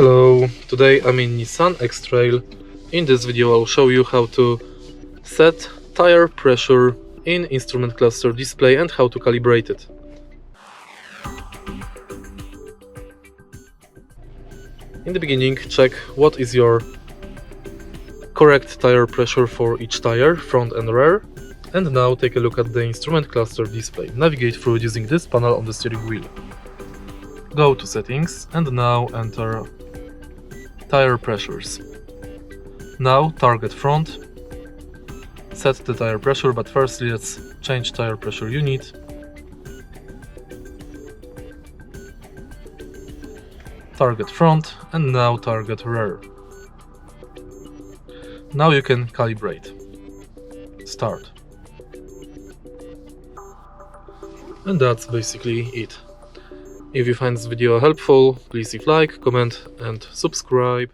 Hello, today I'm in Nissan X-Trail. In this video I'll show you how to set tire pressure in instrument cluster display and how to calibrate it. In the beginning, check what is your correct tire pressure for each tire, front and rear. And now take a look at the instrument cluster display. Navigate through it using this panel on the steering wheel. Go to settings and now enter tire pressures. Now target front, set the tire pressure, but firstly let's change tire pressure unit. Target front and now target rear. Now you can calibrate. Start. And that's basically it. If you find this video helpful, please leave like, comment and subscribe.